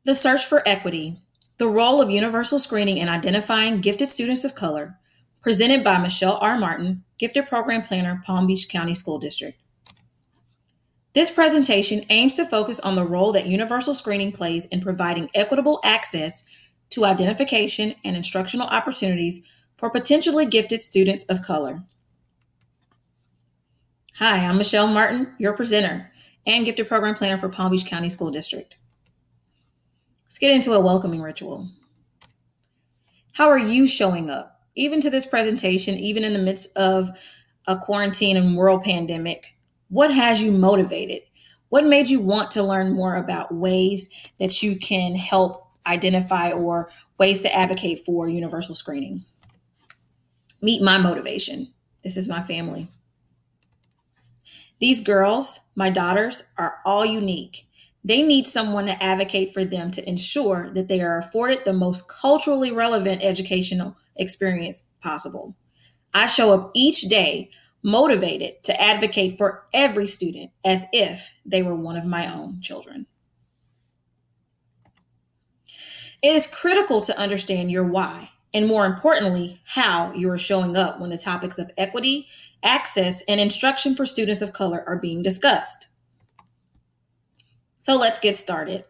The Search for Equity, the Role of Universal Screening in Identifying Gifted Students of Color, presented by Michelle R. Martin, Gifted Program Planner, Palm Beach County School District. This presentation aims to focus on the role that universal screening plays in providing equitable access to identification and instructional opportunities for potentially gifted students of color. Hi, I'm Michelle Martin, your presenter and Gifted Program Planner for Palm Beach County School District. Let's get into a welcoming ritual. How are you showing up? Even to this presentation, even in the midst of a quarantine and world pandemic, what has you motivated? What made you want to learn more about ways that you can help identify or ways to advocate for universal screening? Meet my motivation. This is my family. These girls, my daughters, are all unique. They need someone to advocate for them to ensure that they are afforded the most culturally relevant educational experience possible. I show up each day motivated to advocate for every student as if they were one of my own children. It is critical to understand your why, and more importantly, how you are showing up when the topics of equity, access, and instruction for students of color are being discussed. So let's get started.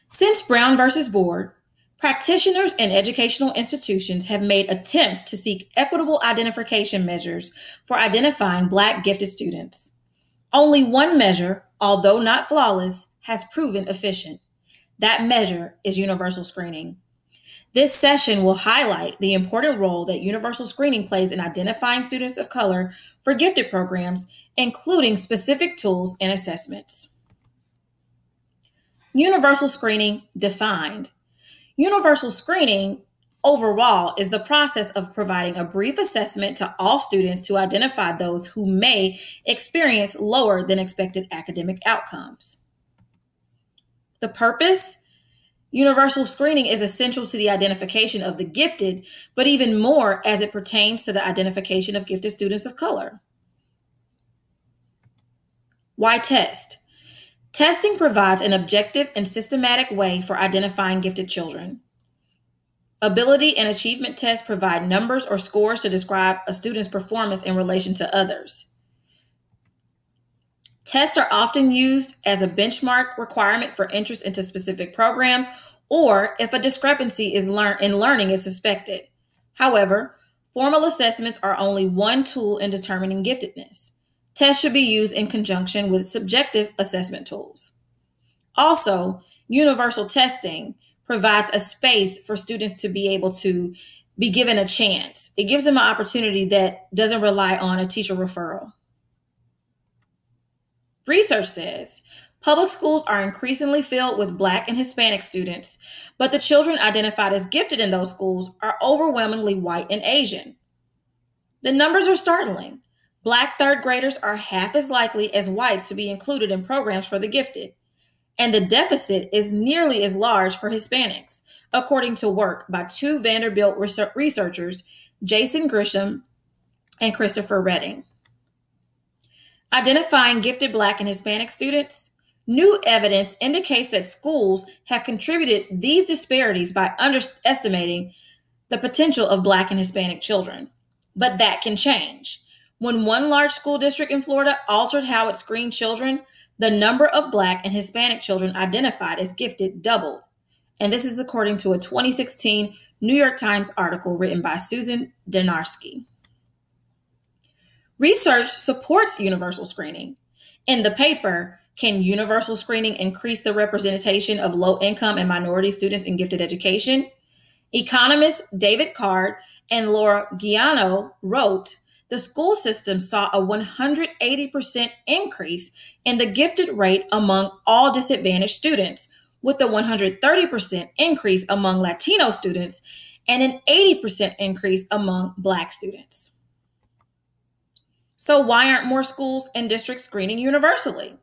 Since Brown versus Board, practitioners and educational institutions have made attempts to seek equitable identification measures for identifying Black gifted students. Only one measure, although not flawless, has proven efficient. That measure is universal screening. This session will highlight the important role that universal screening plays in identifying students of color for gifted programs, including specific tools and assessments. Universal screening defined. Universal screening overall is the process of providing a brief assessment to all students to identify those who may experience lower than expected academic outcomes. The purpose? Universal screening is essential to the identification of the gifted, but even more as it pertains to the identification of gifted students of color. Why test? Testing provides an objective and systematic way for identifying gifted children. Ability and achievement tests provide numbers or scores to describe a student's performance in relation to others. Tests are often used as a benchmark requirement for interest into specific programs or if a discrepancy in learning is suspected. However, formal assessments are only one tool in determining giftedness. Tests should be used in conjunction with subjective assessment tools. Also, universal testing provides a space for students to be able to be given a chance. It gives them an opportunity that doesn't rely on a teacher referral. Research says public schools are increasingly filled with Black and Hispanic students, but the children identified as gifted in those schools are overwhelmingly white and Asian. The numbers are startling. Black third graders are half as likely as whites to be included in programs for the gifted, and the deficit is nearly as large for Hispanics, according to work by two Vanderbilt researchers, Jason Grisham and Christopher Redding. Identifying gifted Black and Hispanic students, new evidence indicates that schools have contributed these disparities by underestimating the potential of Black and Hispanic children. But that can change. When one large school district in Florida altered how it screened children, the number of Black and Hispanic children identified as gifted doubled. And this is according to a 2016 New York Times article written by Susan Denarski. Research supports universal screening. In the paper, Can Universal Screening Increase the Representation of Low-Income and Minority Students in Gifted Education? Economists David Card and Laura Giano wrote, the school system saw a 180% increase in the gifted rate among all disadvantaged students, with a 130% increase among Latino students and an 80% increase among Black students. So why aren't more schools and districts screening universally?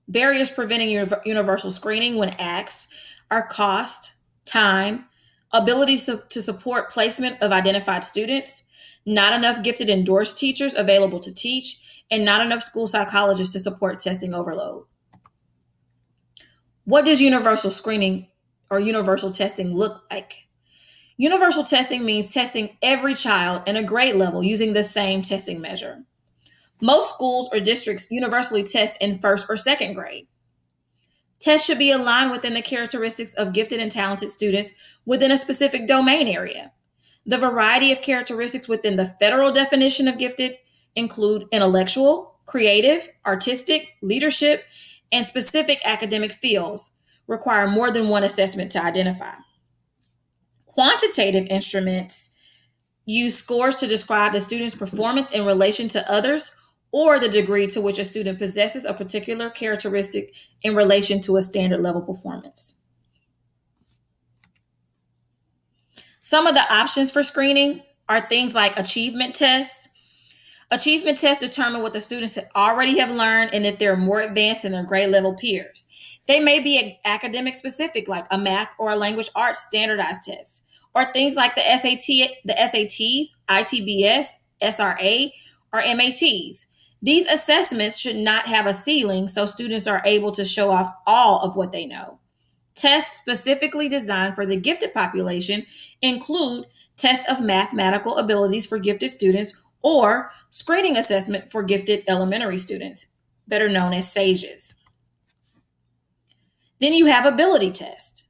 Barriers preventing universal screening when asked are cost, time, ability to support placement of identified students, not enough gifted endorsed teachers available to teach, and not enough school psychologists to support testing overload. What does universal screening or universal testing look like? Universal testing means testing every child in a grade level using the same testing measure. Most schools or districts universally test in first or second grade. Tests should be aligned within the characteristics of gifted and talented students within a specific domain area. The variety of characteristics within the federal definition of gifted include intellectual, creative, artistic, leadership, and specific academic fields, require more than one assessment to identify. Quantitative instruments use scores to describe the student's performance in relation to others or the degree to which a student possesses a particular characteristic in relation to a standard level performance. Some of the options for screening are things like achievement tests. Achievement tests determine what the students already have learned and if they're more advanced than their grade level peers. They may be academic specific, like a math or a language arts standardized test, or things like the SATs, ITBS, SRA, or MATs. These assessments should not have a ceiling, so students are able to show off all of what they know. Tests specifically designed for the gifted population include test of mathematical abilities for gifted students or screening assessment for gifted elementary students, better known as SAGES. Then you have ability test.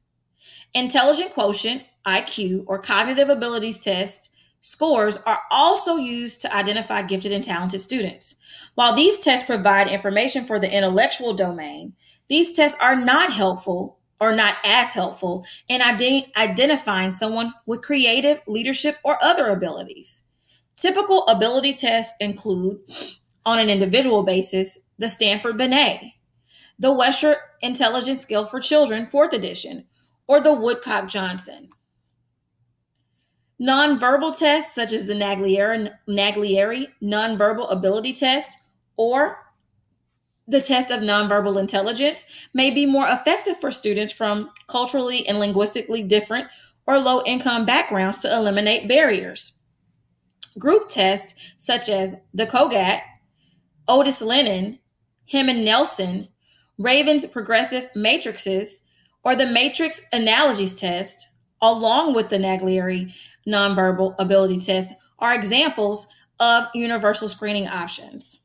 Intelligent quotient, IQ, or cognitive abilities test scores are also used to identify gifted and talented students. While these tests provide information for the intellectual domain, these tests are not helpful or not as helpful in identifying someone with creative, leadership, or other abilities. Typical ability tests include, on an individual basis, the Stanford Binet, the Wesher Intelligence Scale for Children, 4th edition, or the Woodcock-Johnson. Nonverbal tests, such as the Naglieri Nonverbal Ability Test or the test of nonverbal intelligence, may be more effective for students from culturally and linguistically different or low-income backgrounds to eliminate barriers. Group tests, such as the COGAT, Otis Lennon, Heman Nelson, Raven's Progressive Matrices, or the Matrix Analogies Test, along with the Naglieri Nonverbal Ability Test, are examples of universal screening options.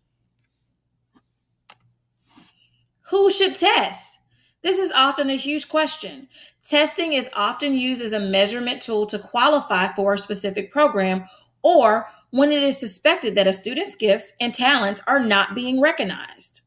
Who should test? This is often a huge question. Testing is often used as a measurement tool to qualify for a specific program or when it is suspected that a student's gifts and talents are not being recognized.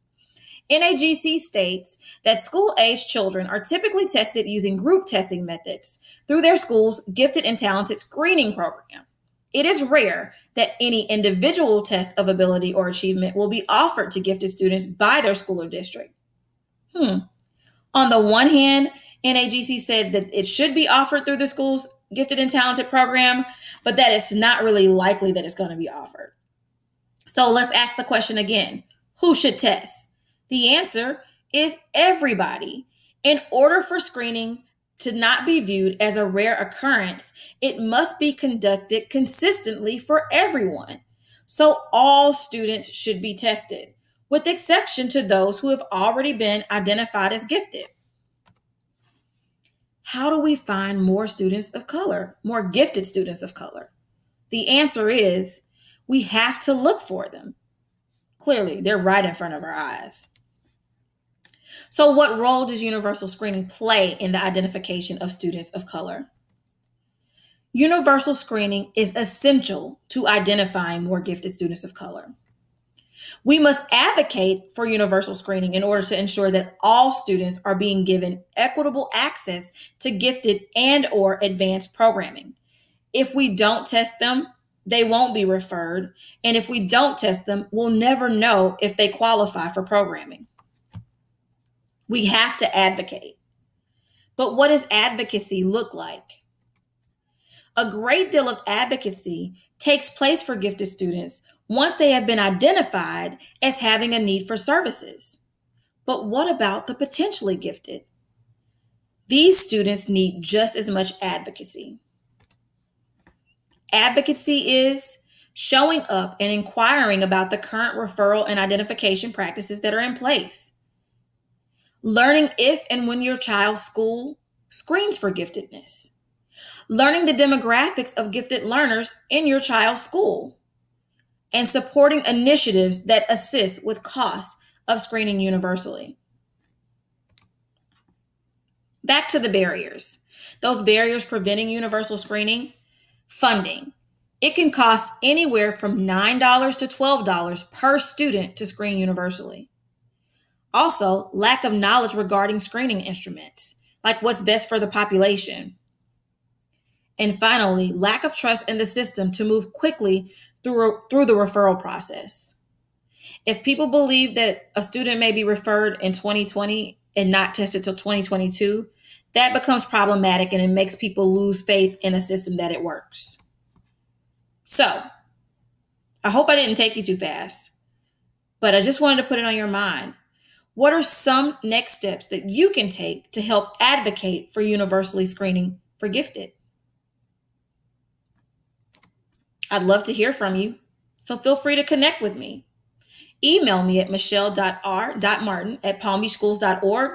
NAGC states that school-aged children are typically tested using group testing methods through their school's gifted and talented screening program. It is rare that any individual test of ability or achievement will be offered to gifted students by their school or district. On the one hand, NAGC said that it should be offered through the school's gifted and talented program, but that it's not really likely that it's going to be offered. So let's ask the question again. Who should test? The answer is everybody. In order for screening to not be viewed as a rare occurrence, it must be conducted consistently for everyone. So all students should be tested, with exception to those who have already been identified as gifted. How do we find more students of color, more gifted students of color? The answer is we have to look for them. Clearly, they're right in front of our eyes. So what role does universal screening play in the identification of students of color? Universal screening is essential to identifying more gifted students of color. We must advocate for universal screening in order to ensure that all students are being given equitable access to gifted and or advanced programming. If we don't test them, they won't be referred. And if we don't test them, we'll never know if they qualify for programming. We have to advocate. But what does advocacy look like? A great deal of advocacy takes place for gifted students once they have been identified as having a need for services. But what about the potentially gifted? These students need just as much advocacy. Advocacy is showing up and inquiring about the current referral and identification practices that are in place. learning if and when your child's school screens for giftedness, learning the demographics of gifted learners in your child's school, and supporting initiatives that assist with costs of screening universally. Back to the barriers. Those barriers preventing universal screening: funding. It can cost anywhere from $9 to $12 per student to screen universally. Also, lack of knowledge regarding screening instruments, like what's best for the population. And finally, lack of trust in the system to move quickly through the referral process. If people believe that a student may be referred in 2020 and not tested till 2022, that becomes problematic and it makes people lose faith in a system that it works. So, I hope I didn't take you too fast, but I just wanted to put it on your mind. What are some next steps that you can take to help advocate for universally screening for gifted? I'd love to hear from you, so feel free to connect with me. Email me at michelle.r.martin@palmbeachschools.org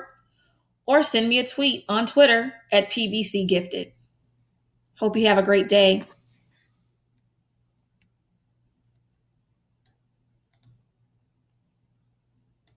or send me a tweet on Twitter at pbcgifted. Hope you have a great day.